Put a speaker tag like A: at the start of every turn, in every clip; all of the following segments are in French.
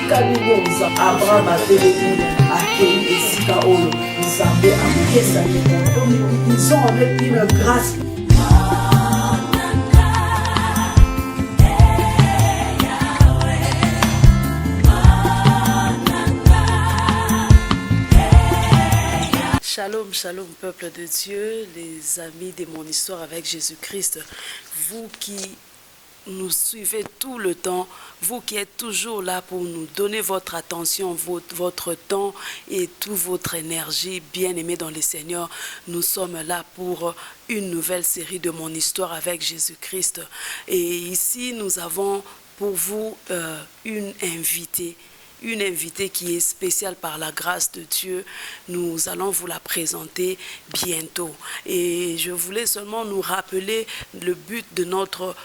A: Abraham atelemi akei esika oyo nzambe apesaki donc ils ont avec une grâce.
B: Shalom, shalom peuple de Dieu, les amis de mon histoire avec Jésus-Christ, vous qui nous suivez tout le temps, vous qui êtes toujours là pour nous donner votre attention, votre temps et toute votre énergie, bien-aimés dans le Seigneur, nous sommes là pour une nouvelle série de mon histoire avec Jésus-Christ. Et ici, nous avons pour vous une invitée qui est spéciale par la grâce de Dieu. Nous allons vous la présenter bientôt. Et je voulais seulement nous rappeler le but de notre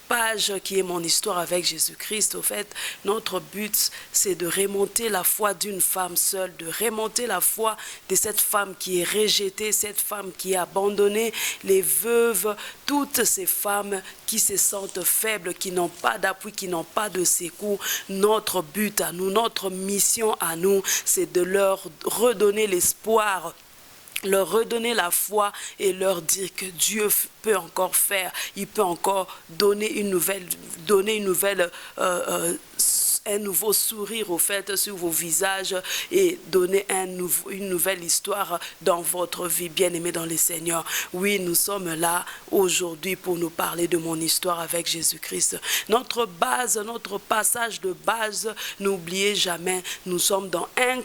B: page qui est mon histoire avec Jésus-Christ. Au fait, notre but, c'est de remonter la foi d'une femme seule, de remonter la foi de cette femme qui est rejetée, cette femme qui est abandonnée, les veuves, toutes ces femmes qui se sentent faibles, qui n'ont pas d'appui, qui n'ont pas de secours. Notre but à nous, notre mission à nous, c'est de leur redonner l'espoir, leur redonner la foi et leur dire que Dieu peut encore faire, il peut encore donner une nouvelle un nouveau sourire au fait sur vos visages et donner une nouvelle histoire dans votre vie, bien-aimée dans le Seigneur. Oui, nous sommes là aujourd'hui pour nous parler de mon histoire avec Jésus-Christ. Notre passage de base, n'oubliez jamais, nous sommes dans 2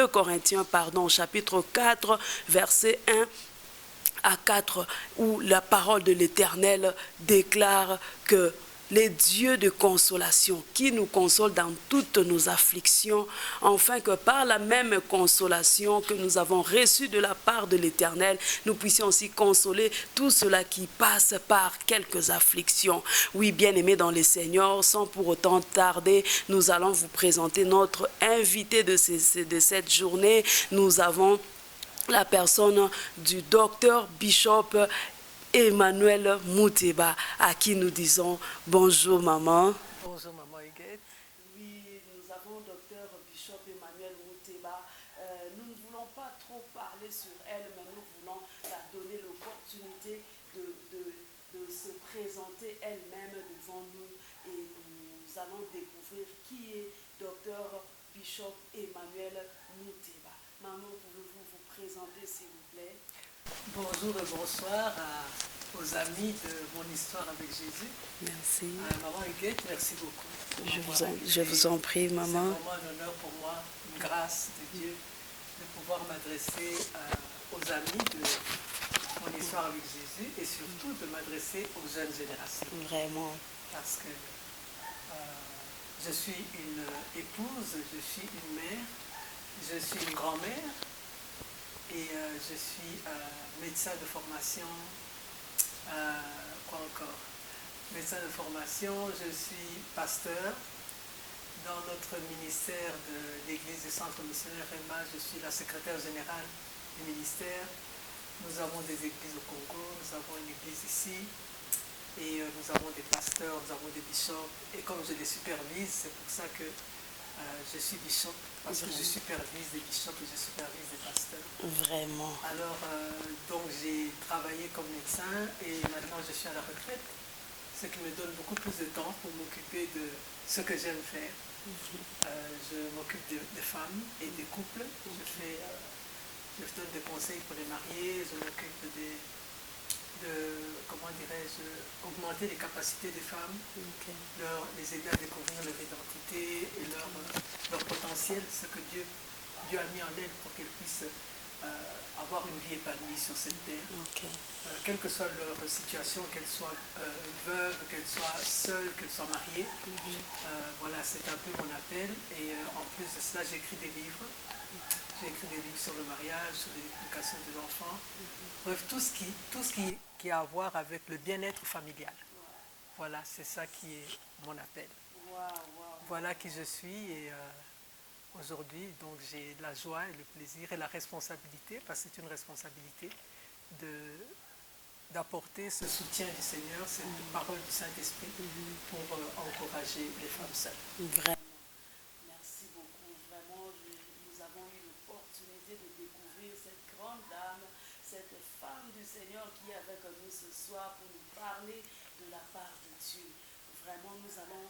B: Corinthiens, chapitre 4, verset 1 à 4, où la parole de l'Éternel déclare que les dieux de consolation qui nous consolent dans toutes nos afflictions, afin que par la même consolation que nous avons reçue de la part de l'Éternel, nous puissions aussi consoler tous ceux-là qui passent par quelques afflictions. Oui, bien-aimés dans le Seigneur, sans pour autant tarder, nous allons vous présenter notre invité de cette journée. Nous avons la personne du docteur Bishop Emmanuel Mouteba, à qui nous disons bonjour maman.
C: Bonjour maman Huguette.
B: Oui, nous avons docteur Bishop Emmanuel Mouteba. Nous ne voulons pas trop parler sur elle, mais nous voulons la donner l'opportunité de se présenter elle-même devant nous. Et nous allons découvrir qui est docteur Bishop Emmanuel Mouteba. Maman, pouvez-vous vous présenter s'il vous plaît?
C: Bonjour et bonsoir aux amis de mon histoire avec Jésus.
B: Merci.
C: Maman Huguette, merci beaucoup.
B: Je vous en prie, maman.
C: C'est vraiment un honneur pour moi, une grâce de Dieu, de pouvoir m'adresser aux amis de mon histoire avec Jésus et surtout de m'adresser aux jeunes générations.
B: Vraiment.
C: Parce que je suis une épouse, je suis une mère, je suis une grand-mère. Et je suis médecin de formation, quoi encore? Médecin de formation, je suis pasteur. Dans notre ministère de l'Église du Centre missionnaire REMA, je suis la secrétaire générale du ministère. Nous avons des églises au Congo, nous avons une église ici, et nous avons des pasteurs, nous avons des bishops. Et comme je les supervise, c'est pour ça que je suis bishop, parce que je supervise des bishops et je supervise des pasteurs.
B: Vraiment.
C: Alors, donc j'ai travaillé comme médecin et maintenant je suis à la retraite, ce qui me donne beaucoup plus de temps pour m'occuper de ce que j'aime faire. Je m'occupe des femmes et des couples. Je donne des conseils pour les mariés, je m'occupe comment dirais-je, augmenter les capacités des femmes, les aider à découvrir leur identité et leur potentiel, ce que Dieu a mis en elles pour qu'elles puissent avoir une vie épanouie sur cette terre. Quelle que soit leur situation, qu'elles soient veuves, qu'elles soient seules, qu'elles soient mariées. Voilà, c'est un peu mon appel. Et en plus de cela, j'écris des livres. J'ai écrit des livres sur le mariage, sur l'éducation des enfants. Bref, tout ce qui a à voir avec le bien-être familial. Voilà, c'est ça qui est mon appel. Voilà qui je suis et aujourd'hui, donc j'ai la joie et le plaisir et la responsabilité, parce que c'est une responsabilité, d'apporter ce soutien du Seigneur, cette parole du Saint-Esprit pour encourager les femmes seules.
B: Vraiment. cette femme du Seigneur qui est avec nous ce soir pour nous parler de la part de Dieu. Vraiment, nous allons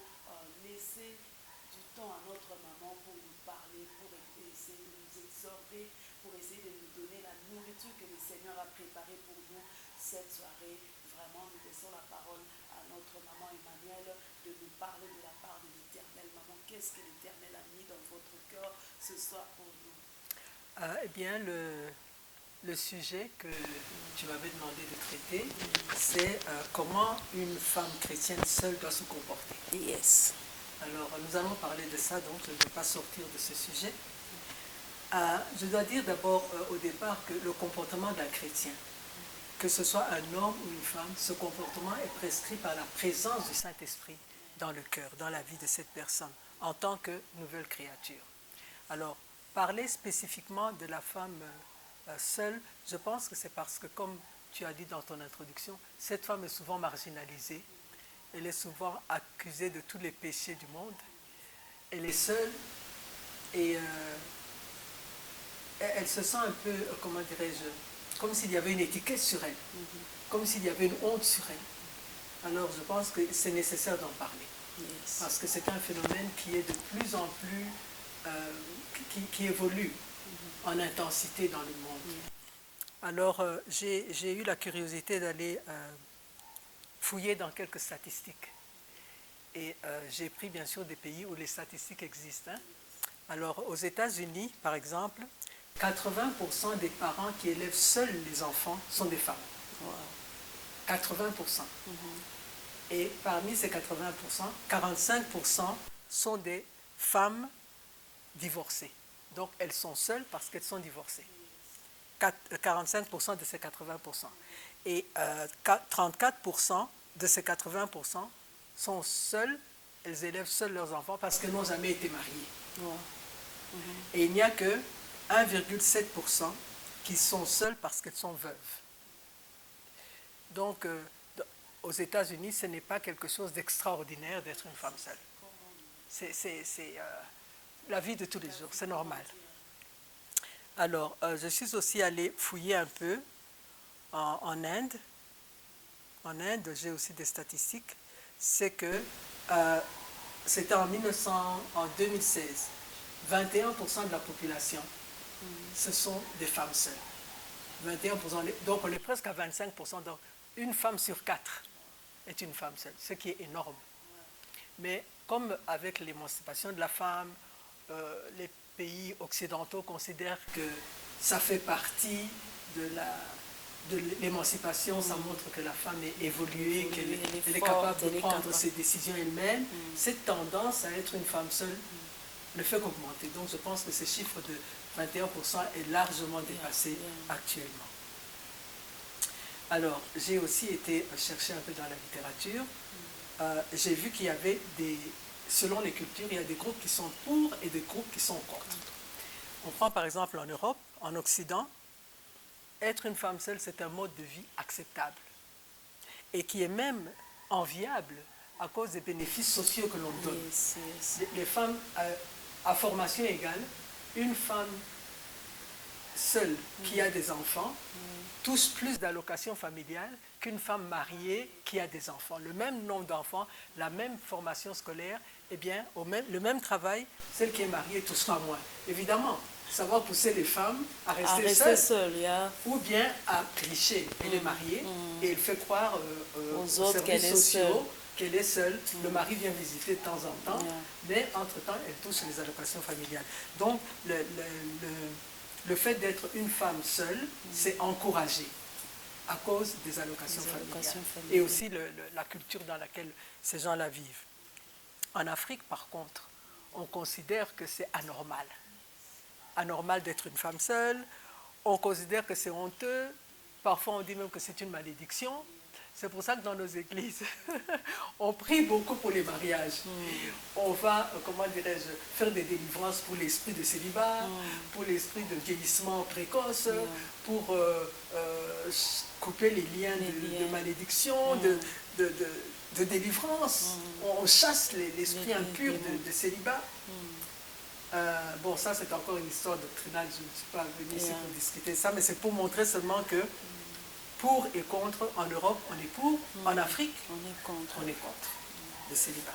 B: laisser du temps à notre maman pour nous parler, pour essayer de nous exhorter, pour essayer de nous donner la nourriture que le Seigneur a préparée pour nous cette soirée. Vraiment, nous laissons la parole à notre maman Emmanuel de nous parler de la part de l'Éternel. Maman, qu'est-ce que l'Éternel a mis dans votre cœur ce soir pour nous?
C: Eh bien, le sujet que tu m'avais demandé de traiter, c'est comment une femme chrétienne seule doit se comporter.
B: Yes.
C: Alors, nous allons parler de ça, donc je ne vais pas sortir de ce sujet. Je dois dire d'abord au départ que le comportement d'un chrétien, que ce soit un homme ou une femme, ce comportement est prescrit par la présence du Saint-Esprit dans le cœur, dans la vie de cette personne, en tant que nouvelle créature. Alors, parler spécifiquement de la femme seule, je pense que c'est parce que, comme tu as dit dans ton introduction, cette femme est souvent marginalisée, elle est souvent accusée de tous les péchés du monde, elle est seule et elle se sent un peu, comment dirais-je, comme s'il y avait une étiquette sur elle, comme s'il y avait une honte sur elle. Alors je pense que c'est nécessaire d'en parler, parce que c'est un phénomène qui est de plus en plus, qui évolue en intensité dans le monde. Alors j'ai eu la curiosité d'aller fouiller dans quelques statistiques. Et j'ai pris bien sûr des pays où les statistiques existent. Alors aux États-Unis, par exemple, 80% des parents qui élèvent seuls les enfants sont des femmes.
B: Wow.
C: 80%. Et parmi ces 80%, 45% sont des femmes divorcées. Donc elles sont seules parce qu'elles sont divorcées. 45% de ces 80%. Et 34% de ces 80% sont seules, elles élèvent seules leurs enfants parce qu'elles n'ont jamais été mariées.
B: Wow.
C: Et il n'y a que 1,7% qui sont seules parce qu'elles sont veuves. Donc, aux États-Unis, ce n'est pas quelque chose d'extraordinaire d'être une femme seule. C'est la vie de tous les jours, c'est normal. Alors, je suis aussi allée fouiller un peu en Inde. En Inde, j'ai aussi des statistiques. C'est que c'était en 2016, 21% de la population, ce sont des femmes seules. 21%, donc on est presque à 25%. Donc une femme sur 4 est une femme seule, ce qui est énorme. Mais comme avec l'émancipation de la femme, les pays occidentaux considèrent que ça fait partie de l'émancipation, ça montre que la femme est évoluée, qu'elle est capable de prendre ses décisions elle-même. Cette tendance à être une femme seule ne fait qu'augmenter. Donc je pense que ce chiffre de 21% est largement dépassé actuellement. Alors, j'ai aussi été chercher un peu dans la littérature. J'ai vu qu'il y avait selon les cultures, il y a des groupes qui sont pour et des groupes qui sont contre. On prend par exemple en Europe, en Occident, être une femme seule, c'est un mode de vie acceptable et qui est même enviable à cause des bénéfices sociaux que l'on donne. Les femmes à formation égale, une femme seule qui a des enfants touche plus d'allocations familiales qu'une femme mariée qui a des enfants. Le même nombre d'enfants, la même formation scolaire, eh bien, le même travail, celle qui est mariée touchera moins. Évidemment, ça va pousser les femmes à rester seules, ou bien à tricher. Elle est mariée et elle fait croire aux autres qu'elle est seule. Le mari vient visiter de temps en temps, mais entre-temps, elle touche les allocations familiales. Donc, le fait d'être une femme seule, c'est encouragé à cause des allocations familiales. Et aussi la culture dans laquelle ces gens-là vivent. En Afrique, par contre, on considère que c'est anormal. Anormal d'être une femme seule. On considère que c'est honteux. Parfois, on dit même que c'est une malédiction. C'est pour ça que dans nos églises, on prie beaucoup pour les mariages. On va, comment dirais-je, faire des délivrances pour l'esprit de célibat, pour l'esprit de vieillissement précoce, pour couper les liens de malédiction, de délivrance. On chasse l'esprit impur de célibat. Bon, ça c'est encore une histoire doctrinale, je ne suis pas venue ici pour discuter ça, mais c'est pour montrer seulement que pour et contre, en Europe on est pour, en Afrique
B: On est contre.
C: on est contre le célibat.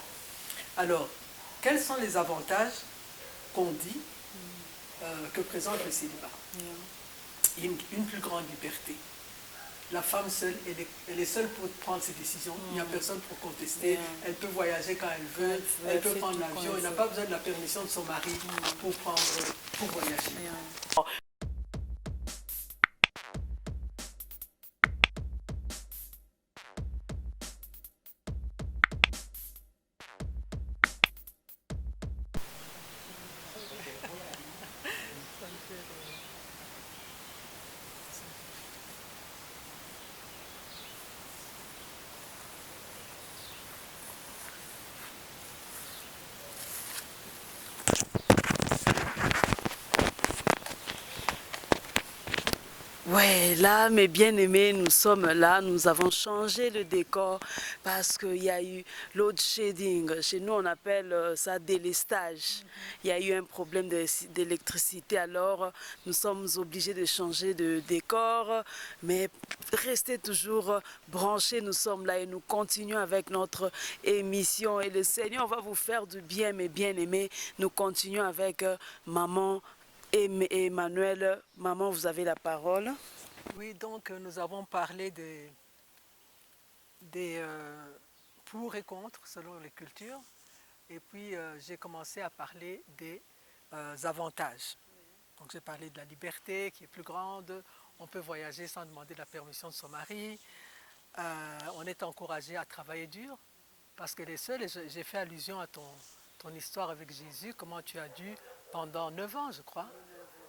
C: Alors, quels sont les avantages qu'on dit que présente le célibat? Une plus grande liberté. La femme seule, elle est seule pour prendre ses décisions. Il n'y a personne pour contester. Elle peut voyager quand elle veut. Elle peut prendre l'avion. Elle n'a pas besoin de la permission de son mari pour voyager.
B: Ouais, là, mes bien-aimés, nous sommes là, nous avons changé le décor parce qu'il y a eu load shedding. Chez nous, on appelle ça délestage. Il y a eu un problème d'électricité, alors nous sommes obligés de changer de décor, mais restez toujours branchés, nous sommes là et nous continuons avec notre émission. Et le Seigneur va vous faire du bien, mes bien-aimés. Nous continuons avec Maman Emmanuel. Maman, vous avez la parole.
C: Oui, donc nous avons parlé des pour et contre selon les cultures. Et puis j'ai commencé à parler des avantages. Donc j'ai parlé de la liberté qui est plus grande. On peut voyager sans demander la permission de son mari. On est encouragé à travailler dur. Parce que les seuls, et j'ai fait allusion à ton histoire avec Jésus, comment tu as dû, pendant 9 ans je crois,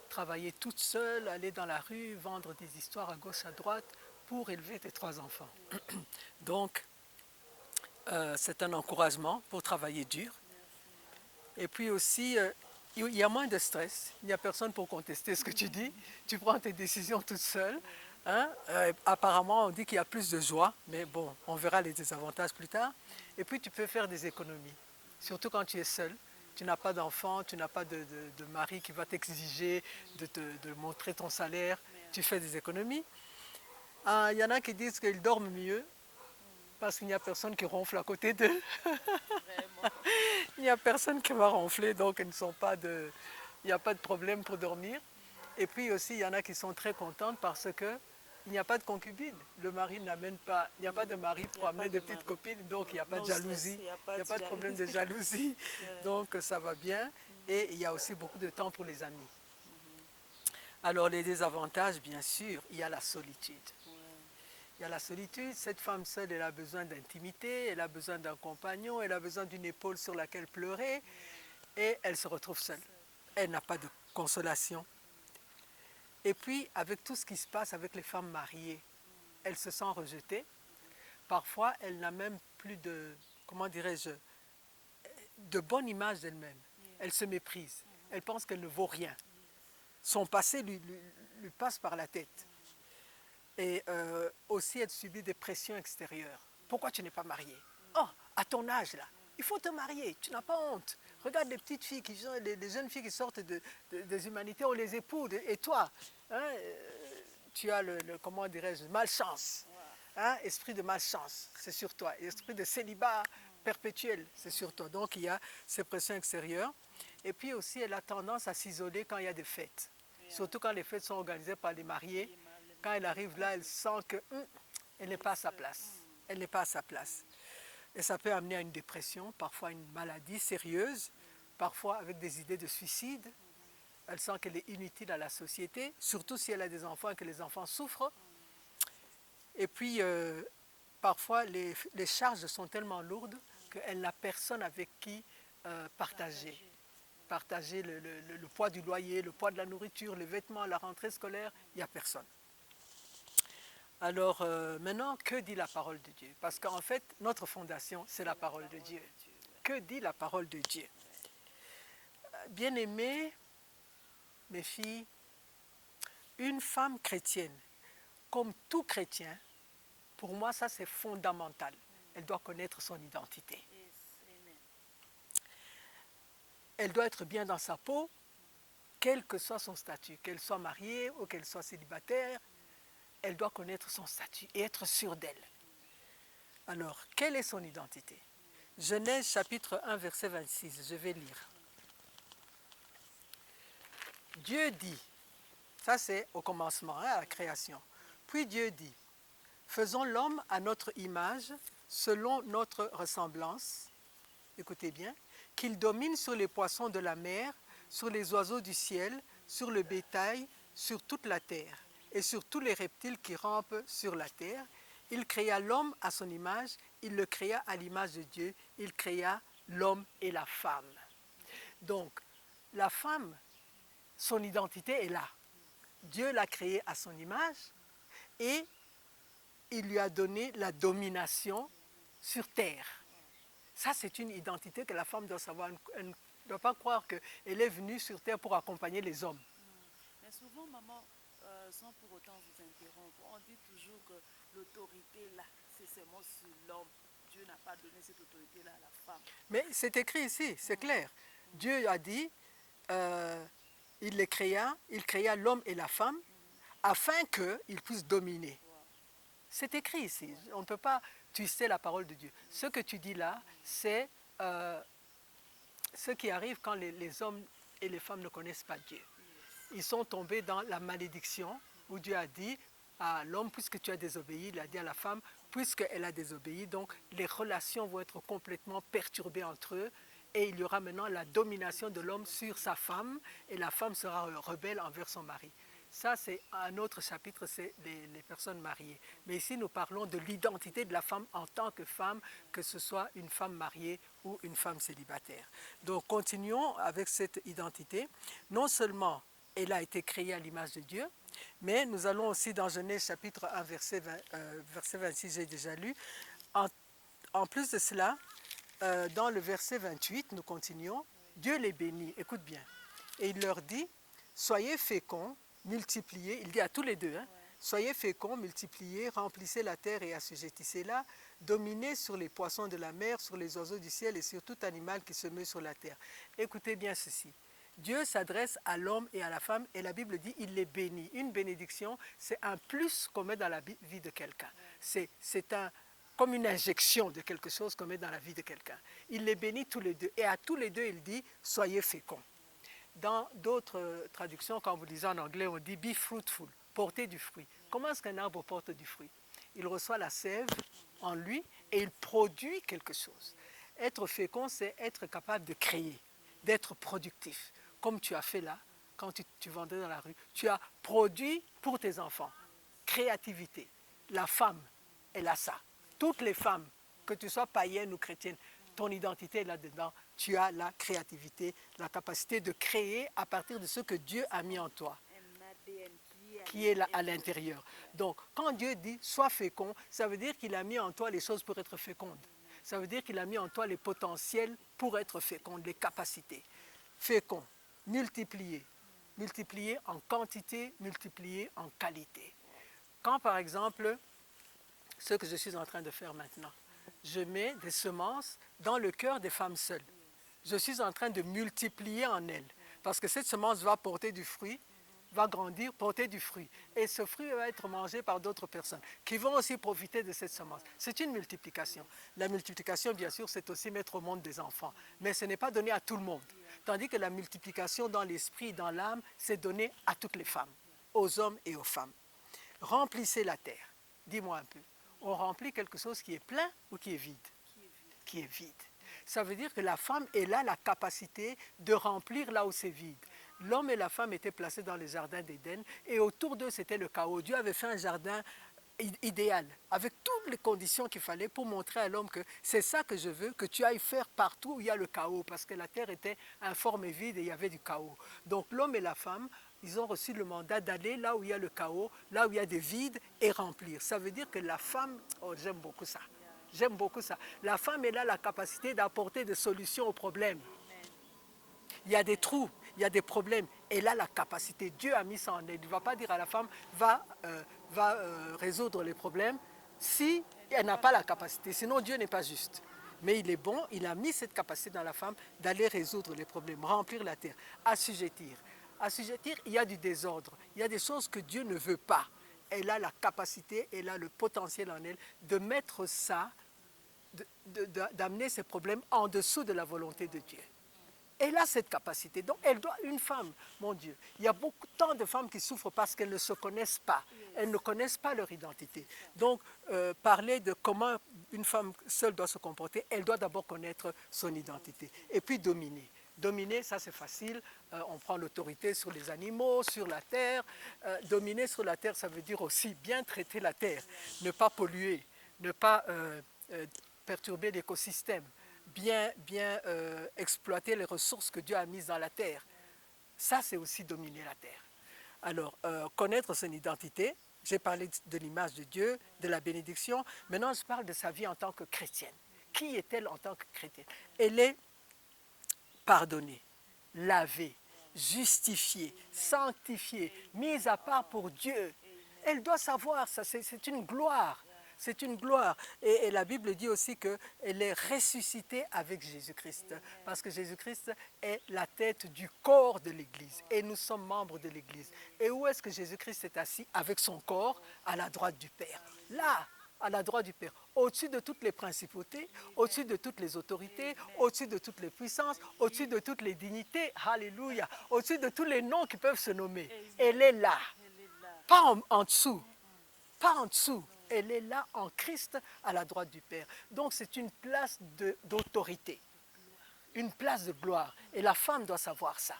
C: travailler toute seule, aller dans la rue, vendre des histoires à gauche, à droite, pour élever tes 3 enfants. Donc, c'est un encouragement pour travailler dur. Et puis aussi, il y a moins de stress. Il n'y a personne pour contester ce que tu dis. Tu prends tes décisions toute seule. Hein? Apparemment, on dit qu'il y a plus de joie, mais bon, on verra les désavantages plus tard. Et puis, tu peux faire des économies, surtout quand tu es seul. Tu n'as pas d'enfant, tu n'as pas de mari qui va t'exiger de montrer ton salaire. Tu fais des économies. Il y en a qui disent qu'ils dorment mieux parce qu'il n'y a personne qui ronfle à côté d'eux. Il n'y a personne qui va ronfler, donc il n'y a pas de problème pour dormir. Et puis aussi, il y en a qui sont très contentes parce que il n'y a pas de concubine. Le mari n'amène pas, il n'y a pas de mari pour amener de petites copines, donc il n'y a pas de jalousie, il n'y a pas de problème de jalousie, donc ça va bien. Et il y a aussi beaucoup de temps pour les amis. Alors les désavantages, bien sûr, il y a la solitude. Il y a la solitude, cette femme seule, elle a besoin d'intimité, elle a besoin d'un compagnon, elle a besoin d'une épaule sur laquelle pleurer, et elle se retrouve seule. Elle n'a pas de consolation. Et puis, avec tout ce qui se passe avec les femmes mariées, elle se sent rejetée. Parfois, elle n'a même plus de, comment dirais-je, de bonne image d'elle-même. Elle se méprise. Elle pense qu'elle ne vaut rien. Son passé lui passe par la tête. Et aussi, elle subit des pressions extérieures. Pourquoi tu n'es pas mariée? Oh, à ton âge là, il faut te marier, tu n'as pas honte. Regarde les petites filles, les jeunes filles qui sortent des humanités, on les épouse. Et toi, hein, tu as comment dirais-je, malchance. Hein, esprit de malchance, c'est sur toi. Esprit de célibat perpétuel, c'est sur toi. Donc il y a ces pressions extérieures. Et puis aussi, elle a tendance à s'isoler quand il y a des fêtes. Surtout quand les fêtes sont organisées par les mariés. Quand elle arrive là, elle sent qu'elle n'est pas à sa place. Elle n'est pas à sa place. Et ça peut amener à une dépression, parfois une maladie sérieuse, parfois avec des idées de suicide. Elle sent qu'elle est inutile à la société, surtout si elle a des enfants et que les enfants souffrent. Et puis, parfois, les charges sont tellement lourdes qu'elle n'a personne avec qui partager. Partager le poids du loyer, le poids de la nourriture, les vêtements, la rentrée scolaire, il n'y a personne. Alors maintenant, que dit la parole de Dieu? Parce qu'en fait, notre fondation, c'est la parole de Dieu. Que dit la parole de Dieu? Bien-aimées, mes filles, une femme chrétienne, comme tout chrétien, pour moi, ça c'est fondamental. Elle doit connaître son identité. elle doit être bien dans sa peau, quel que soit son statut, qu'elle soit mariée ou qu'elle soit célibataire, elle doit connaître son statut et être sûre d'elle. Alors, quelle est son identité? Genèse chapitre 1, verset 26, je vais lire. Dieu dit, ça c'est au commencement, à la création. Puis Dieu dit, faisons l'homme à notre image, selon notre ressemblance, écoutez bien, qu'il domine sur les poissons de la mer, sur les oiseaux du ciel, sur le bétail, sur toute la terre, et sur tous les reptiles qui rampent sur la terre. Il créa l'homme à son image, il le créa à l'image de Dieu, il créa l'homme et la femme. Donc, la femme, son identité est là. Dieu l'a créée à son image et il lui a donné la domination sur terre. Ça, c'est une identité que la femme doit savoir. Elle ne doit pas croire qu'elle est venue sur terre pour accompagner les hommes.
B: Mais souvent, maman, sans pour autant vous interrompre, on dit toujours que l'autorité là, c'est seulement sur l'homme. Dieu n'a pas donné cette autorité-là à la femme.
C: Mais c'est écrit ici, c'est clair. Dieu a dit, il créa l'homme et la femme afin qu'ils puissent dominer. C'est écrit ici. On ne peut pas twister la parole de Dieu. Ce que tu dis là, c'est ce qui arrive quand les hommes et les femmes ne connaissent pas Dieu. Ils sont tombés dans la malédiction où Dieu a dit à l'homme, puisque tu as désobéi, il a dit à la femme, puisqu'elle a désobéi, donc les relations vont être complètement perturbées entre eux et il y aura maintenant la domination de l'homme sur sa femme et la femme sera rebelle envers son mari. Ça, c'est un autre chapitre, c'est les personnes mariées. Mais ici, nous parlons de l'identité de la femme en tant que femme, que ce soit une femme mariée ou une femme célibataire. Donc, continuons avec cette identité. Non seulement elle a été créée à l'image de Dieu, mais nous allons aussi dans Genèse chapitre 1, verset 26, j'ai déjà lu. En plus de cela, dans le verset 28, nous continuons. Dieu les bénit, écoute bien. Et il leur dit, soyez féconds, multipliez, il dit à tous les deux, hein, soyez féconds, multipliez, remplissez la terre et assujettissez-la, dominez sur les poissons de la mer, sur les oiseaux du ciel et sur tout animal qui se meut sur la terre. Écoutez bien ceci. Dieu s'adresse à l'homme et à la femme et la Bible dit il les bénit. Une bénédiction, c'est un plus qu'on met dans la vie de quelqu'un. C'est comme une injection de quelque chose qu'on met dans la vie de quelqu'un. Il les bénit tous les deux et à tous les deux il dit soyez féconds. Dans d'autres traductions, quand vous lisez en anglais, on dit « be fruitful », porter du fruit. Comment est-ce qu'un arbre porte du fruit? Il reçoit la sève en lui et il produit quelque chose. Être fécond, c'est être capable de créer, d'être productif. Comme tu as fait là, quand tu vendais dans la rue. Tu as produit pour tes enfants. Créativité. La femme, elle a ça. Toutes les femmes, que tu sois païenne ou chrétienne, ton identité est là-dedans. Tu as la créativité, la capacité de créer à partir de ce que Dieu a mis en toi, qui est là à l'intérieur. Donc, quand Dieu dit « sois fécond », ça veut dire qu'il a mis en toi les choses pour être féconde. Ça veut dire qu'il a mis en toi les potentiels pour être féconde, les capacités. Fécond, multiplier. Multiplier en quantité, multiplier en qualité. Quand, par exemple, ce que je suis en train de faire maintenant, je mets des semences dans le cœur des femmes seules. Je suis en train de multiplier en elles. Parce que cette semence va porter du fruit, va grandir, porter du fruit. Et ce fruit va être mangé par d'autres personnes qui vont aussi profiter de cette semence. C'est une multiplication. La multiplication, bien sûr, c'est aussi mettre au monde des enfants. Mais ce n'est pas donné à tout le monde. Tandis que la multiplication dans l'esprit, dans l'âme, c'est donné à toutes les femmes, aux hommes et aux femmes. Remplissez la terre. Dis-moi un peu. On remplit quelque chose qui est plein ou qui est vide? Qui est vide. Ça veut dire que la femme est là la capacité de remplir là où c'est vide. L'homme et la femme étaient placés dans le jardin d'Éden et autour d'eux c'était le chaos. Dieu avait fait un jardin idéal, avec toutes les conditions qu'il fallait pour montrer à l'homme que c'est ça que je veux, que tu ailles faire partout où il y a le chaos, parce que la terre était informe et vide et il y avait du chaos. Donc l'homme et la femme, ils ont reçu le mandat d'aller là où il y a le chaos, là où il y a des vides et remplir. Ça veut dire que la femme, oh j'aime beaucoup ça, j'aime beaucoup ça. La femme est là la capacité d'apporter des solutions aux problèmes. Il y a des trous, il y a des problèmes. Elle a la capacité. Dieu a mis ça en elle. Il ne va pas dire à la femme, va résoudre les problèmes si elle n'a pas la capacité. Sinon, Dieu n'est pas juste.
D: Mais il est bon, il a mis cette capacité dans la femme d'aller résoudre les problèmes, remplir la terre, assujettir. Assujettir, il y a du désordre, il y a des choses que Dieu ne veut pas. Elle a la capacité, elle a le potentiel en elle de mettre ça, d'amener ces problèmes en dessous de la volonté de Dieu. Elle a cette capacité. Donc, elle doit, une femme, mon Dieu, il y a tant de femmes qui souffrent parce qu'elles ne se connaissent pas. Elles ne connaissent pas leur identité. Donc, parler de comment une femme seule doit se comporter, elle doit d'abord connaître son identité. Et puis dominer. Dominer, ça c'est facile. On prend l'autorité sur les animaux, sur la terre. Dominer sur la terre, ça veut dire aussi bien traiter la terre, ne pas polluer, ne pas perturber l'écosystème. Bien exploiter les ressources que Dieu a mises dans la terre. Ça, c'est aussi dominer la terre. Alors, connaître son identité, j'ai parlé de l'image de Dieu, de la bénédiction. Maintenant, je parle de sa vie en tant que chrétienne. Qui est-elle en tant que chrétienne? Elle est pardonnée, lavée, justifiée, sanctifiée, mise à part pour Dieu. Elle doit savoir ça, c'est une gloire. C'est une gloire. Et la Bible dit aussi qu'elle est ressuscitée avec Jésus-Christ. Parce que Jésus-Christ est la tête du corps de l'Église. Et nous sommes membres de l'Église. Et où est-ce que Jésus-Christ est assis? Avec son corps à la droite du Père. Là, à la droite du Père. Au-dessus de toutes les principautés, au-dessus de toutes les autorités, au-dessus de toutes les puissances, au-dessus de toutes les dignités. Alléluia. Au-dessus de tous les noms qui peuvent se nommer. Elle est là. Pas en dessous. Pas en dessous. Elle est là en Christ à la droite du Père. Donc c'est une place d'autorité, une place de gloire. Et la femme doit savoir ça.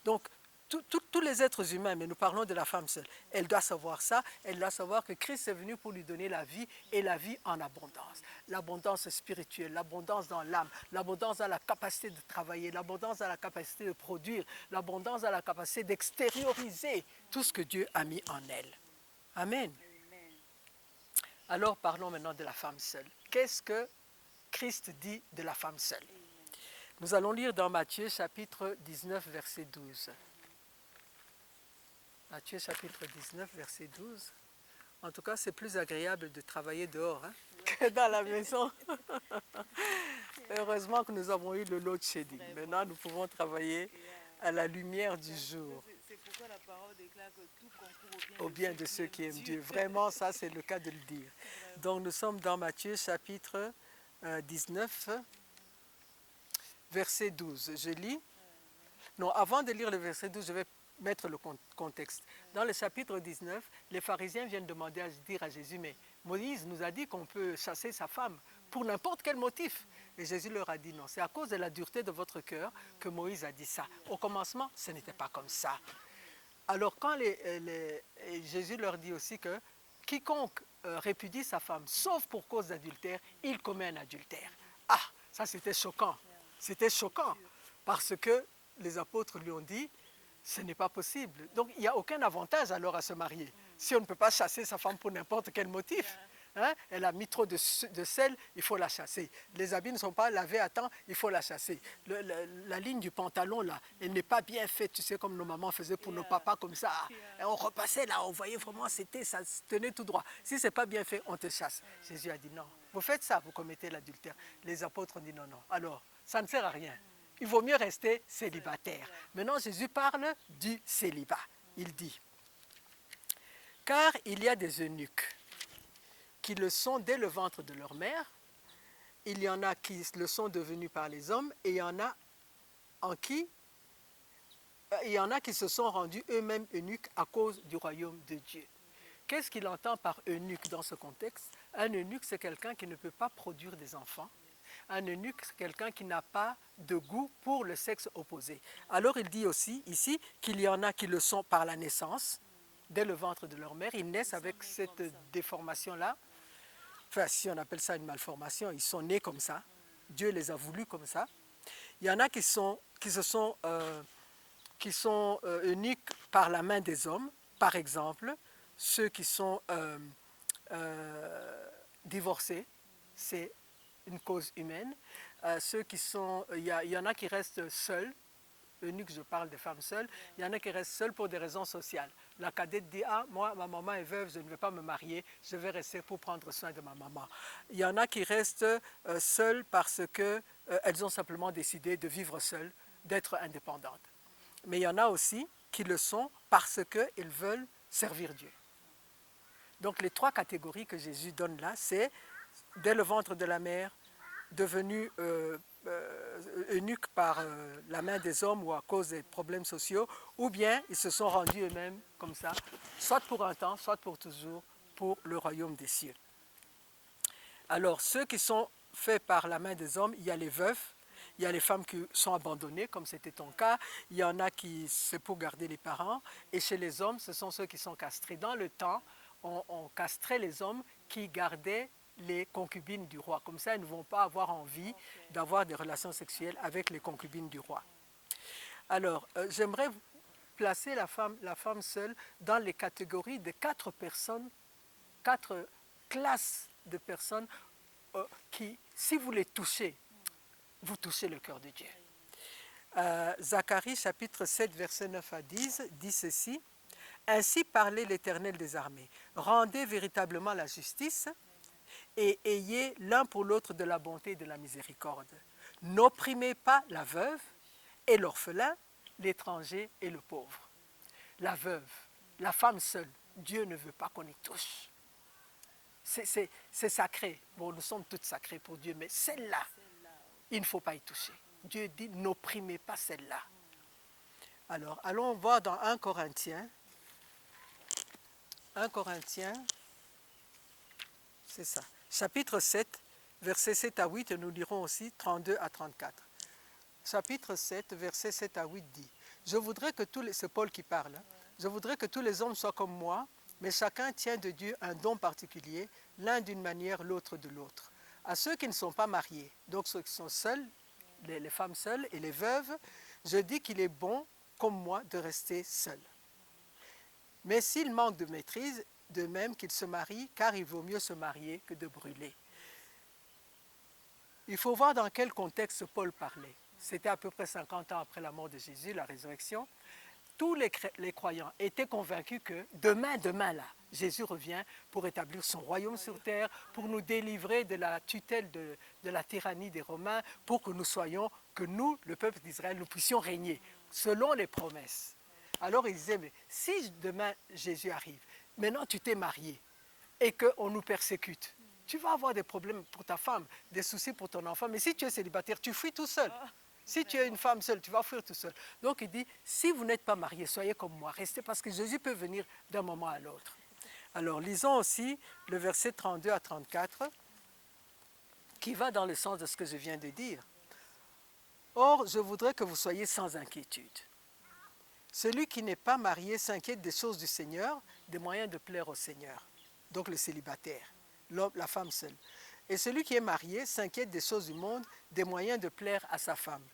D: Donc tous les êtres humains, mais nous parlons de la femme seule, elle doit savoir ça, elle doit savoir que Christ est venu pour lui donner la vie et la vie en abondance. L'abondance spirituelle, l'abondance dans l'âme, l'abondance dans la capacité de travailler, l'abondance dans la capacité de produire, l'abondance dans la capacité d'extérioriser tout ce que Dieu a mis en elle. Amen. Alors parlons maintenant de la femme seule. Qu'est-ce que Christ dit de la femme seule? Nous allons lire dans Matthieu chapitre 19, verset 12. Matthieu chapitre 19, verset 12. En tout cas, c'est plus agréable de travailler dehors que dans la maison. Heureusement que nous avons eu le load shedding. Maintenant, nous pouvons travailler à la lumière du jour.
B: C'est pourquoi la parole déclare que tout concourt
D: au bien de ceux qui aiment Dieu. Vraiment, ça, c'est le cas de le dire. Donc, nous sommes dans Matthieu, chapitre 19, verset 12. Je lis. Non, avant de lire le verset 12, je vais mettre le contexte. Dans le chapitre 19, les pharisiens viennent dire à Jésus, mais Moïse nous a dit qu'on peut chasser sa femme pour n'importe quel motif. Et Jésus leur a dit non, c'est à cause de la dureté de votre cœur que Moïse a dit ça. Au commencement, ce n'était pas comme ça. Alors quand Jésus leur dit aussi que quiconque répudie sa femme, sauf pour cause d'adultère, il commet un adultère. Ah, ça c'était choquant. C'était choquant parce que les apôtres lui ont dit, ce n'est pas possible. Donc il n'y a aucun avantage alors à se marier. Si on ne peut pas chasser sa femme pour n'importe quel motif, hein, elle a mis trop de sel, il faut la chasser. Les habits ne sont pas lavés à temps, il faut la chasser. La ligne du pantalon, là, elle n'est pas bien faite, tu sais, comme nos mamans faisaient pour nos papas, comme ça. Et on repassait là, on voyait vraiment, ça se tenait tout droit. Si ce n'est pas bien fait, on te chasse. Jésus a dit non, vous faites ça, vous commettez l'adultère. Les apôtres ont dit non, non. Alors, ça ne sert à rien. Il vaut mieux rester célibataire. Maintenant, Jésus parle du célibat. Il dit, car il y a des eunuques qui le sont dès le ventre de leur mère, il y en a qui le sont devenus par les hommes, et il y en a qui se sont rendus eux-mêmes eunuques à cause du royaume de Dieu. Qu'est-ce qu'il entend par eunuque dans ce contexte? Un eunuque, c'est quelqu'un qui ne peut pas produire des enfants. Un eunuque, c'est quelqu'un qui n'a pas de goût pour le sexe opposé. Alors il dit aussi ici qu'il y en a qui le sont par la naissance, dès le ventre de leur mère. Ils naissent avec cette déformation-là. Enfin, si on appelle ça une malformation, ils sont nés comme ça. Dieu les a voulus comme ça. Il y en a qui sont eunuques par la main des hommes. Par exemple, ceux qui sont divorcés, c'est une cause humaine. Il y en a qui restent seuls, eunuques, je parle des femmes seules. Il y en a qui restent seules pour des raisons sociales. La cadette dit, ah, moi, ma maman est veuve, je ne vais pas me marier, je vais rester pour prendre soin de ma maman. Il y en a qui restent seules parce qu'elles ont simplement décidé de vivre seules, d'être indépendantes. Mais il y en a aussi qui le sont parce qu'ils veulent servir Dieu. Donc les trois catégories que Jésus donne là, c'est dès le ventre de la mère, devenus eunuques par la main des hommes ou à cause des problèmes sociaux, ou bien ils se sont rendus eux-mêmes comme ça, soit pour un temps, soit pour toujours, pour le royaume des cieux. Alors ceux qui sont faits par la main des hommes, il y a les veufs, il y a les femmes qui sont abandonnées, comme c'était ton cas. Il y en a qui c'est pour garder les parents. Et chez les hommes, ce sont ceux qui sont castrés. Dans le temps, on castrait les hommes qui gardaient les concubines du roi. Comme ça, ils ne vont pas avoir envie d'avoir des relations sexuelles avec les concubines du roi. Alors, j'aimerais placer la femme seule dans les catégories de 4 personnes, 4 classes de personnes qui, si vous les touchez, vous touchez le cœur de Dieu. Zacharie chapitre 7, versets 9 à 10 dit ceci. « Ainsi parlait l'Éternel des armées. Rendez véritablement la justice et ayez l'un pour l'autre de la bonté et de la miséricorde. N'opprimez pas la veuve et l'orphelin, l'étranger et le pauvre. » La veuve, la femme seule, Dieu ne veut pas qu'on y touche. C'est sacré. Bon, nous sommes toutes sacrées pour Dieu, mais celle-là, il ne faut pas y toucher. Dieu dit, n'opprimez pas celle-là. Alors, allons voir dans 1 Corinthiens. 1 Corinthiens, c'est ça. Chapitre 7, versets 7 à 8, et nous lirons aussi 32 à 34. Chapitre 7, versets 7 à 8 dit, « Je voudrais que tous les... » C'est Paul qui parle. Hein, « Je voudrais que tous les hommes soient comme moi, mais chacun tient de Dieu un don particulier, l'un d'une manière, l'autre de l'autre. À ceux qui ne sont pas mariés, donc ceux qui sont seuls, les femmes seules et les veuves, je dis qu'il est bon, comme moi, de rester seul. Mais s'ils manquent de maîtrise, de même qu'ils se marient, car il vaut mieux se marier que de brûler. » Il faut voir dans quel contexte Paul parlait. C'était à peu près 50 ans après la mort de Jésus, la résurrection. Tous les croyants étaient convaincus que demain là, Jésus revient pour établir son royaume sur terre, pour nous délivrer de la tutelle de la tyrannie des Romains, pour que nous soyons, que nous, le peuple d'Israël, nous puissions régner selon les promesses. Alors ils disaient, mais si demain Jésus arrive, maintenant tu t'es marié et qu'on nous persécute, tu vas avoir des problèmes pour ta femme, des soucis pour ton enfant, mais si tu es célibataire, tu fuis tout seul. Si tu es une femme seule, tu vas fuir tout seul. Donc il dit, si vous n'êtes pas mariés, soyez comme moi, restez parce que Jésus peut venir d'un moment à l'autre. Alors lisons aussi le verset 32 à 34 qui va dans le sens de ce que je viens de dire. « Or, je voudrais que vous soyez sans inquiétude. Celui qui n'est pas marié s'inquiète des choses du Seigneur, des moyens de plaire au Seigneur. » Donc le célibataire, la femme seule. Et celui qui est marié s'inquiète des choses du monde, des moyens de plaire à sa femme.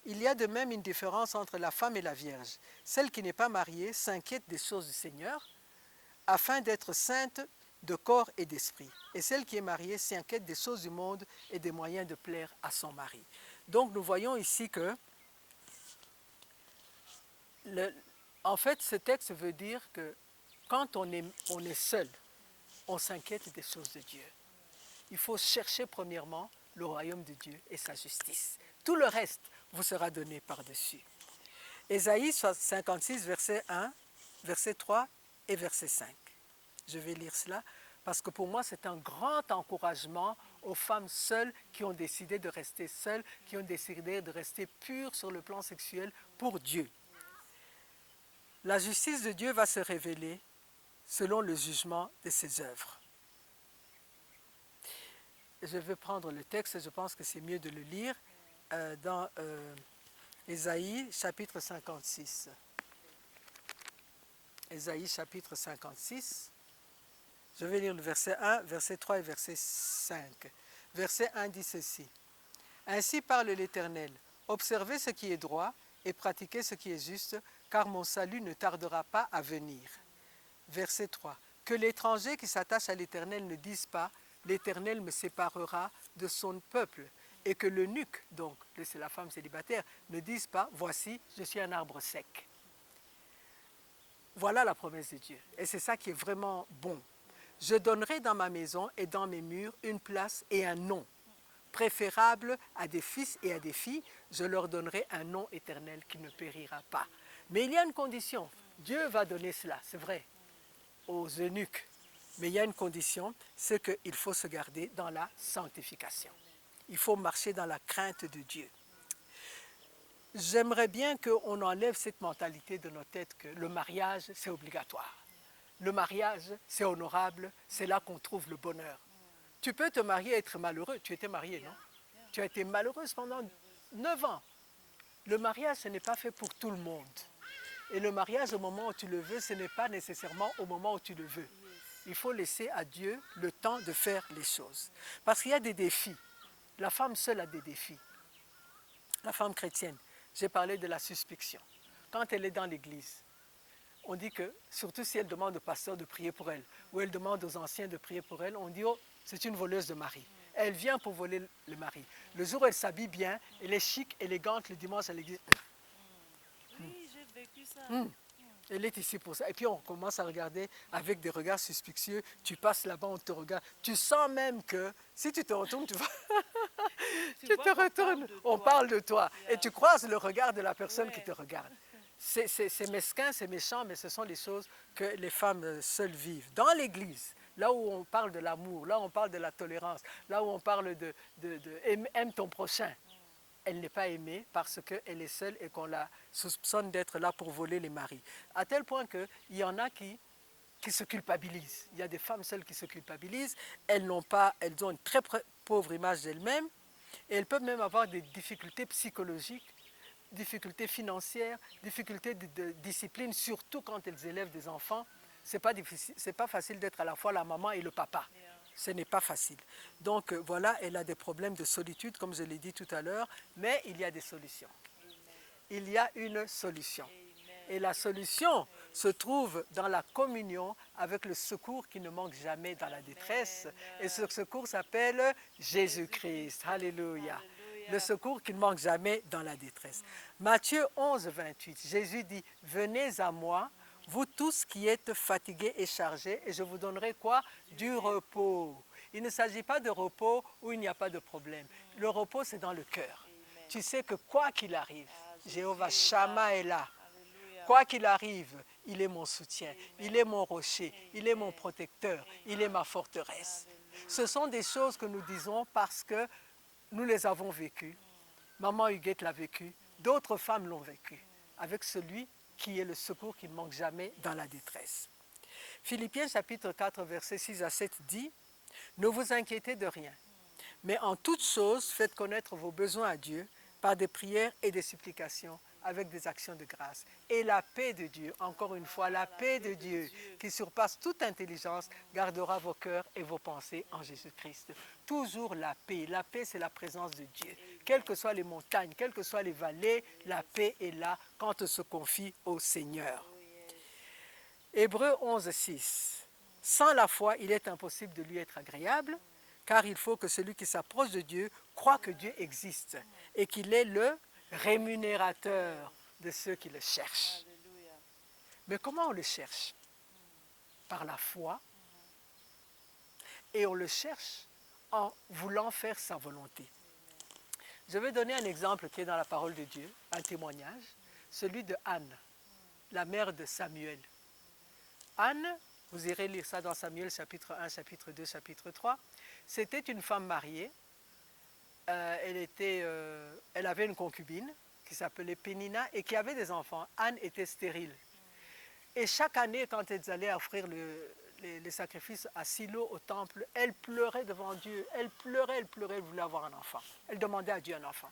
D: Il y a de même une différence entre la femme et la vierge. Celle qui n'est pas mariée s'inquiète des choses du Seigneur, afin d'être sainte de corps et d'esprit. Et celle qui est mariée s'inquiète des choses du monde et des moyens de plaire à son mari. Donc nous voyons ici que, en fait, ce texte veut dire que quand on est seul, on s'inquiète des choses de Dieu. Il faut chercher premièrement le royaume de Dieu et sa justice. Tout le reste vous sera donné par-dessus. Ésaïe 56, verset 1, verset 3 et verset 5. Je vais lire cela parce que pour moi c'est un grand encouragement aux femmes seules qui ont décidé de rester seules, qui ont décidé de rester pures sur le plan sexuel pour Dieu. La justice de Dieu va se révéler selon le jugement de ses œuvres. Je vais prendre le texte, je pense que c'est mieux de le lire dans Ésaïe chapitre 56. Ésaïe chapitre 56. Je vais lire le verset 1, verset 3 et verset 5. Verset 1 dit ceci. « Ainsi parle l'Éternel, observez ce qui est droit et pratiquez ce qui est juste, car mon salut ne tardera pas à venir. » Verset 3. « Que l'étranger qui s'attache à l'Éternel ne dise pas, l'Éternel me séparera de son peuple, et que l'eunuque, donc c'est la femme célibataire, ne dise pas « voici, je suis un arbre sec ». Voilà la promesse de Dieu. Et c'est ça qui est vraiment bon. Je donnerai dans ma maison et dans mes murs une place et un nom. Préférable à des fils et à des filles, je leur donnerai un nom éternel qui ne périra pas. Mais il y a une condition. Dieu va donner cela, c'est vrai, aux eunuques. Mais il y a une condition, c'est qu'il faut se garder dans la sanctification. Il faut marcher dans la crainte de Dieu. J'aimerais bien qu'on enlève cette mentalité de nos têtes que le mariage, c'est obligatoire. Le mariage, c'est honorable, c'est là qu'on trouve le bonheur. Tu peux te marier et être malheureux. Tu étais mariée, non? Tu as été malheureuse pendant 9 ans. Le mariage, ce n'est pas fait pour tout le monde. Et le mariage, au moment où tu le veux, ce n'est pas nécessairement au moment où tu le veux. Il faut laisser à Dieu le temps de faire les choses. Parce qu'il y a des défis. La femme seule a des défis. La femme chrétienne, j'ai parlé de la suspicion. Quand elle est dans l'église, on dit que, surtout si elle demande au pasteur de prier pour elle, ou elle demande aux anciens de prier pour elle, on dit « oh, c'est une voleuse de mari ». Elle vient pour voler le mari. Le jour où elle s'habille bien, elle est chic, élégante, le dimanche à l'église.
B: Oui, j'ai vécu ça.
D: Elle est ici pour ça. Et puis on commence à regarder avec des regards suspicieux. Tu passes là-bas, on te regarde. Tu sens même que si tu te retournes, tu vas... tu te retournes, on parle de toi. Et tu croises le regard de la personne qui te regarde. C'est mesquin, c'est méchant, mais ce sont les choses que les femmes seules vivent. Dans l'église, là où on parle de l'amour, là où on parle de la tolérance, là où on parle de aime ton prochain, elle n'est pas aimée parce qu'elle est seule et qu'on la soupçonne d'être là pour voler les maris. À tel point qu'il y en a qui se culpabilisent. Il y a des femmes seules qui se culpabilisent. Elles ont une très pauvre image d'elles-mêmes et elles peuvent même avoir des difficultés psychologiques, difficultés financières, difficultés de discipline, surtout quand elles élèvent des enfants. C'est pas facile d'être à la fois la maman et le papa. Ce n'est pas facile. Donc voilà, elle a des problèmes de solitude, comme je l'ai dit tout à l'heure, mais il y a des solutions. Il y a une solution. Et la solution se trouve dans la communion avec le secours qui ne manque jamais dans la détresse. Et ce secours s'appelle Jésus-Christ. Alléluia. Le secours qui ne manque jamais dans la détresse. Matthieu 11, 28, Jésus dit « Venez à moi, vous tous qui êtes fatigués et chargés, et je vous donnerai quoi? Du repos. » Il ne s'agit pas de repos où il n'y a pas de problème. Le repos, c'est dans le cœur. Tu sais que quoi qu'il arrive, Jéhovah Shammah est là. Quoi qu'il arrive, il est mon soutien, il est mon rocher, il est mon protecteur, il est ma forteresse. Ce sont des choses que nous disons parce que nous les avons vécues. Maman Huguette l'a vécu, d'autres femmes l'ont vécu, avec celui qui est le secours qui ne manque jamais dans la détresse. Philippiens chapitre 4, versets 6 à 7 dit « Ne vous inquiétez de rien, mais en toutes choses faites connaître vos besoins à Dieu par des prières et des supplications avec des actions de grâce. Et la paix de Dieu, encore une fois, la paix de Dieu qui surpasse toute intelligence, gardera vos cœurs et vos pensées en Jésus-Christ. » Toujours la paix. La paix, c'est la présence de Dieu. Quelles que soient les montagnes, quelles que soient les vallées, la paix est là quand on se confie au Seigneur. Hébreux 11, 6. Sans la foi, il est impossible de lui être agréable, car il faut que celui qui s'approche de Dieu croit que Dieu existe et qu'il est le rémunérateur de ceux qui le cherchent. Mais comment on le cherche? Par la foi. Et on le cherche en voulant faire sa volonté. Je vais donner un exemple qui est dans la parole de Dieu, un témoignage, celui de Anne, la mère de Samuel. Anne, vous irez lire ça dans Samuel chapitre 1, chapitre 2, chapitre 3, c'était une femme mariée. Elle avait une concubine qui s'appelait Pénina et qui avait des enfants. Anne était stérile. Et chaque année, quand elles allaient offrir les sacrifices à Silo au temple, elle pleurait devant Dieu. Elle pleurait, elle voulait avoir un enfant. Elle demandait à Dieu un enfant.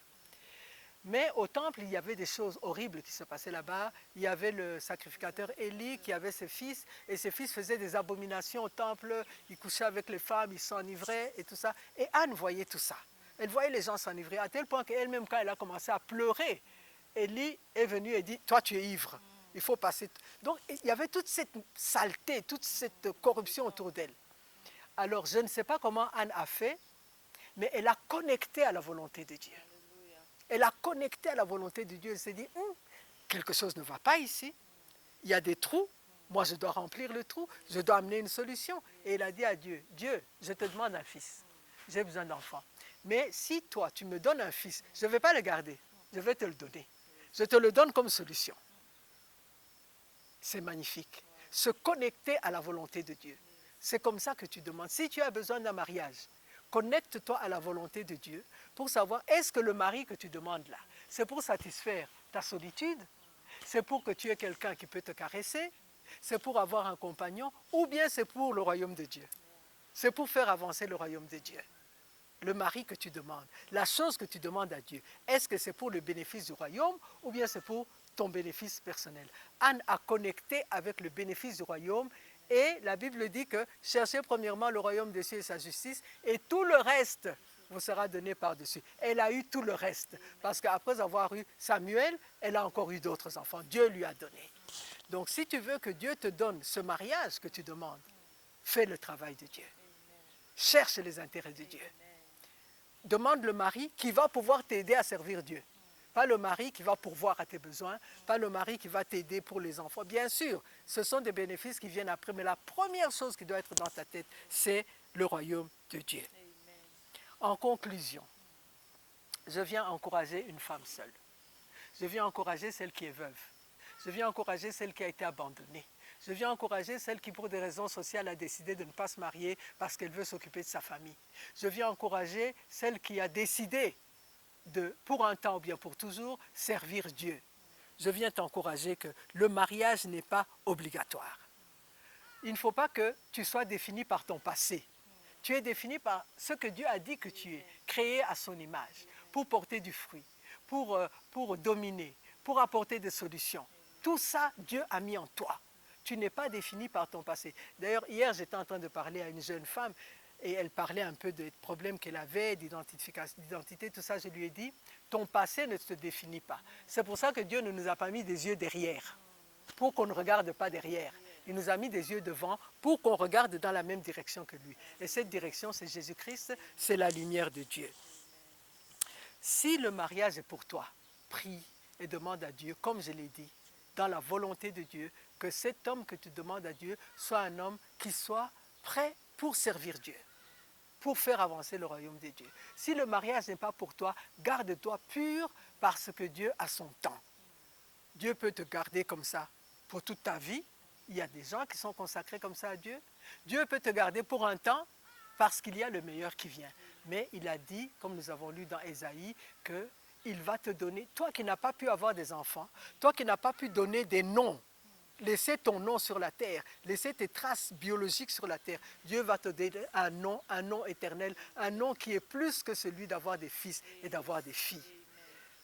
D: Mais au temple, il y avait des choses horribles qui se passaient là-bas. Il y avait le sacrificateur Élie qui avait ses fils, et ses fils faisaient des abominations au temple. Ils couchaient avec les femmes, ils s'enivraient et tout ça. Et Anne voyait tout ça. Elle voyait les gens s'enivrer à tel point qu'elle-même, quand elle a commencé à pleurer, Élie est venu et dit « Toi, tu es ivre. Il faut passer. » Donc, il y avait toute cette saleté, toute cette corruption autour d'elle. Alors, je ne sais pas comment Anne a fait, mais elle a connecté à la volonté de Dieu. Elle a connecté à la volonté de Dieu. Elle s'est dit, quelque chose ne va pas ici. Il y a des trous. Moi, je dois remplir le trou. Je dois amener une solution. Et elle a dit à Dieu, Dieu, je te demande un fils. J'ai besoin d'enfants. Mais si toi, tu me donnes un fils, je ne vais pas le garder. Je vais te le donner. Je te le donne comme solution. C'est magnifique. Se connecter à la volonté de Dieu. C'est comme ça que tu demandes. Si tu as besoin d'un mariage, connecte-toi à la volonté de Dieu pour savoir est-ce que le mari que tu demandes là, c'est pour satisfaire ta solitude, c'est pour que tu aies quelqu'un qui peut te caresser, c'est pour avoir un compagnon, ou bien c'est pour le royaume de Dieu. C'est pour faire avancer le royaume de Dieu. Le mari que tu demandes, la chose que tu demandes à Dieu, est-ce que c'est pour le bénéfice du royaume ou bien c'est pour ton bénéfice personnel? Anne a connecté avec le bénéfice du royaume et la Bible dit que cherchez premièrement le royaume des cieux et sa justice et tout le reste vous sera donné par-dessus. Elle a eu tout le reste parce qu'après avoir eu Samuel, elle a encore eu d'autres enfants. Dieu lui a donné. Donc si tu veux que Dieu te donne ce mariage que tu demandes, fais le travail de Dieu. Cherche les intérêts de Dieu. Demande le mari qui va pouvoir t'aider à servir Dieu. Pas le mari qui va pourvoir à tes besoins, pas le mari qui va t'aider pour les enfants. Bien sûr, ce sont des bénéfices qui viennent après, mais la première chose qui doit être dans ta tête, c'est le royaume de Dieu. En conclusion, je viens encourager une femme seule. Je viens encourager celle qui est veuve. Je viens encourager celle qui a été abandonnée. Je viens encourager celle qui, pour des raisons sociales, a décidé de ne pas se marier parce qu'elle veut s'occuper de sa famille. Je viens encourager celle qui a décidé de, pour un temps ou bien pour toujours, servir Dieu. Je viens t'encourager que le mariage n'est pas obligatoire. Il ne faut pas que tu sois défini par ton passé. Tu es défini par ce que Dieu a dit que tu es, créé à son image, pour porter du fruit, pour dominer, pour apporter des solutions. Tout ça, Dieu a mis en toi. Tu n'es pas défini par ton passé. D'ailleurs, hier, j'étais en train de parler à une jeune femme et elle parlait un peu des problèmes qu'elle avait, d'identité, tout ça. Je lui ai dit, ton passé ne te définit pas. C'est pour ça que Dieu ne nous a pas mis des yeux derrière, pour qu'on ne regarde pas derrière. Il nous a mis des yeux devant pour qu'on regarde dans la même direction que lui. Et cette direction, c'est Jésus-Christ, c'est la lumière de Dieu. Si le mariage est pour toi, prie et demande à Dieu, comme je l'ai dit, dans la volonté de Dieu, que cet homme que tu demandes à Dieu soit un homme qui soit prêt pour servir Dieu, pour faire avancer le royaume de Dieu. Si le mariage n'est pas pour toi, garde-toi pur parce que Dieu a son temps. Dieu peut te garder comme ça pour toute ta vie. Il y a des gens qui sont consacrés comme ça à Dieu. Dieu peut te garder pour un temps parce qu'il y a le meilleur qui vient. Mais il a dit, comme nous avons lu dans Ésaïe, qu'il va te donner, toi qui n'as pas pu avoir des enfants, toi qui n'as pas pu donner des noms, laisser ton nom sur la terre, laisser tes traces biologiques sur la terre. Dieu va te donner un nom éternel, un nom qui est plus que celui d'avoir des fils et d'avoir des filles.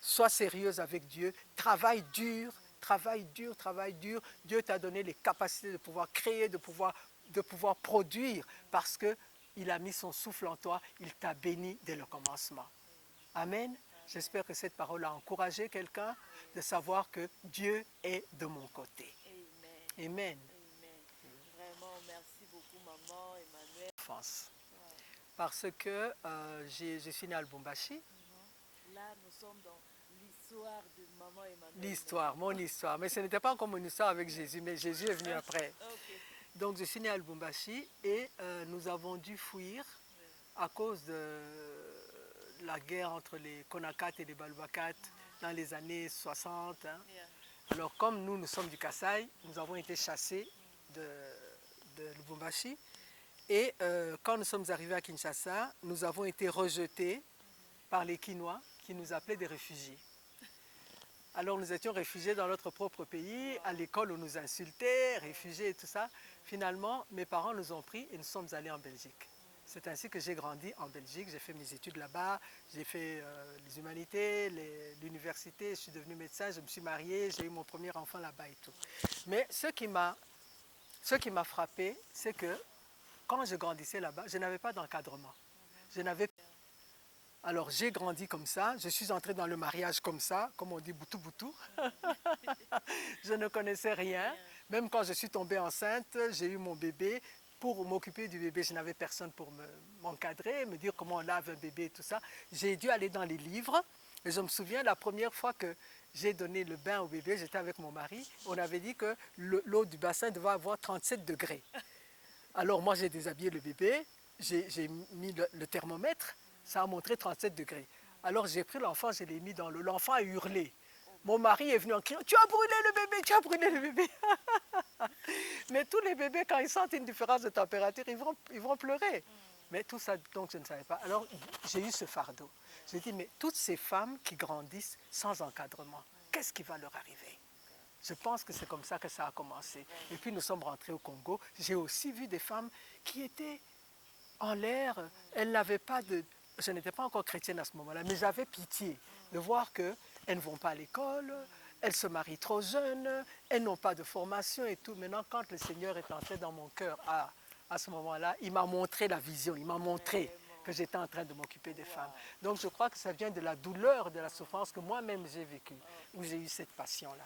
D: Sois sérieuse avec Dieu, travaille dur, travaille dur, travaille dur. Dieu t'a donné les capacités de pouvoir créer, de pouvoir produire, parce qu'il a mis son souffle en toi, il t'a béni dès le commencement. Amen. J'espère que cette parole a encouragé quelqu'un de savoir que Dieu est de mon côté. Amen.
E: Amen. Vraiment, merci beaucoup, maman Emmanuel.
D: Parce que je suis né à Lubumbashi.
E: Là, nous sommes dans l'histoire de maman Emmanuel.
D: L'histoire, mon histoire. Mais ce n'était pas encore mon histoire avec Jésus, mais Jésus est venu après.
E: Okay.
D: Donc, je suis né à Lubumbashi et nous avons dû fuir à cause de la guerre entre les Konakat et les Balubakat dans les années 60. Hein.
E: Yeah.
D: Alors, comme nous sommes du Kasaï, nous avons été chassés de Lubumbashi. Et quand nous sommes arrivés à Kinshasa, nous avons été rejetés par les Kinois qui nous appelaient des réfugiés. Alors nous étions réfugiés dans notre propre pays, à l'école on nous insultait, réfugiés et tout ça. Finalement, mes parents nous ont pris et nous sommes allés en Belgique. C'est ainsi que j'ai grandi en Belgique, j'ai fait mes études là-bas, j'ai fait les humanités, l'université, je suis devenu médecin, je me suis marié, j'ai eu mon premier enfant là-bas et tout. Mais ce qui m'a frappé, c'est que quand je grandissais là-bas, je n'avais pas d'encadrement. Alors j'ai grandi comme ça, je suis entré dans le mariage comme ça, comme on dit boutou-boutou. Je ne connaissais rien. Même quand je suis tombée enceinte, j'ai eu mon bébé. pour m'occuper du bébé, je n'avais personne pour m'encadrer, me dire comment on lave un bébé et tout ça. J'ai dû aller dans les livres. Et je me souviens, la première fois que j'ai donné le bain au bébé, j'étais avec mon mari. On avait dit que l'eau du bassin devait avoir 37 degrés. Alors moi, j'ai déshabillé le bébé, j'ai mis le thermomètre, ça a montré 37 degrés. Alors j'ai pris l'enfant, je l'ai mis dans l'eau. L'enfant a hurlé. Mon mari est venu en criant, tu as brûlé le bébé, tu as brûlé le bébé. Mais tous les bébés, quand ils sentent une différence de température, ils vont pleurer. Mais tout ça, donc je ne savais pas. Alors j'ai eu ce fardeau. J'ai dit, mais toutes ces femmes qui grandissent sans encadrement, qu'est-ce qui va leur arriver? Je pense que c'est comme ça que ça a commencé. Et puis nous sommes rentrés au Congo. J'ai aussi vu des femmes qui étaient en l'air. Elles n'avaient pas de... Je n'étais pas encore chrétienne à ce moment-là, mais j'avais pitié de voir qu'elles ne vont pas à l'école, elles se marient trop jeunes, elles n'ont pas de formation et tout. Maintenant, quand le Seigneur est entré dans mon cœur à ce moment-là, il m'a montré la vision, il m'a montré que j'étais en train de m'occuper des femmes. Donc je crois que ça vient de la douleur, de la souffrance que moi-même j'ai vécue, où j'ai eu cette passion-là.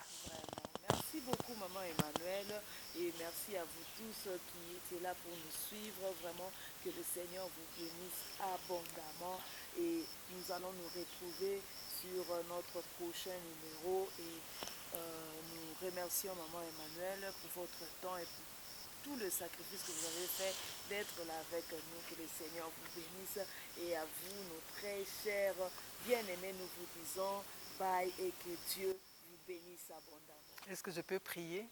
E: Merci beaucoup, Maman Emmanuelle, et merci à vous tous qui étaient là pour nous suivre. Vraiment, que le Seigneur vous bénisse abondamment. Et nous allons nous retrouver sur notre prochain numéro. Et nous remercions Maman Emmanuelle pour votre temps et pour tout le sacrifice que vous avez fait d'être là avec nous. Que le Seigneur vous bénisse. Et à vous, nos très chers bien-aimés, nous vous disons bye et que Dieu vous bénisse abondamment.
D: Est-ce que je peux prier?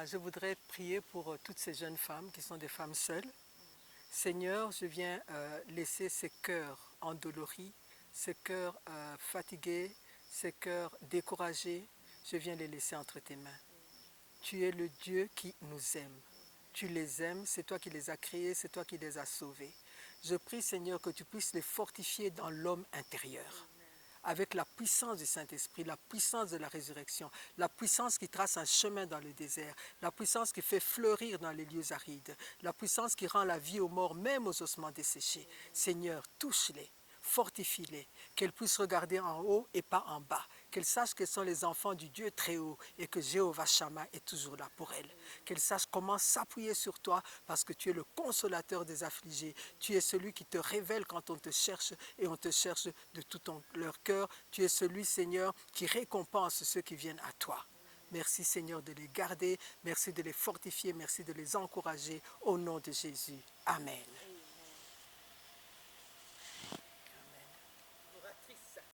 D: Je voudrais prier pour toutes ces jeunes femmes qui sont des femmes seules. Seigneur, je viens laisser ces cœurs endoloris, ces cœurs fatigués, ces cœurs découragés. Je viens les laisser entre tes mains. Tu es le Dieu qui nous aime. Tu les aimes, c'est toi qui les as créés, c'est toi qui les as sauvés. Je prie, Seigneur, que tu puisses les fortifier dans l'homme intérieur, avec la puissance du Saint-Esprit, la puissance de la résurrection, la puissance qui trace un chemin dans le désert, la puissance qui fait fleurir dans les lieux arides, la puissance qui rend la vie aux morts, même aux ossements desséchés. Seigneur, touche-les, fortifie-les, qu'elles puissent regarder en haut et pas en bas, qu'elles sachent qu'elles sont les enfants du Dieu très haut et que Jéhovah Shammah est toujours là pour elles. Qu'elles sachent comment s'appuyer sur toi parce que tu es le consolateur des affligés. Tu es celui qui te révèle quand on te cherche et on te cherche de tout leur cœur. Tu es celui, Seigneur, qui récompense ceux qui viennent à toi. Merci, Seigneur, de les garder. Merci de les fortifier. Merci de les encourager. Au nom de Jésus. Amen.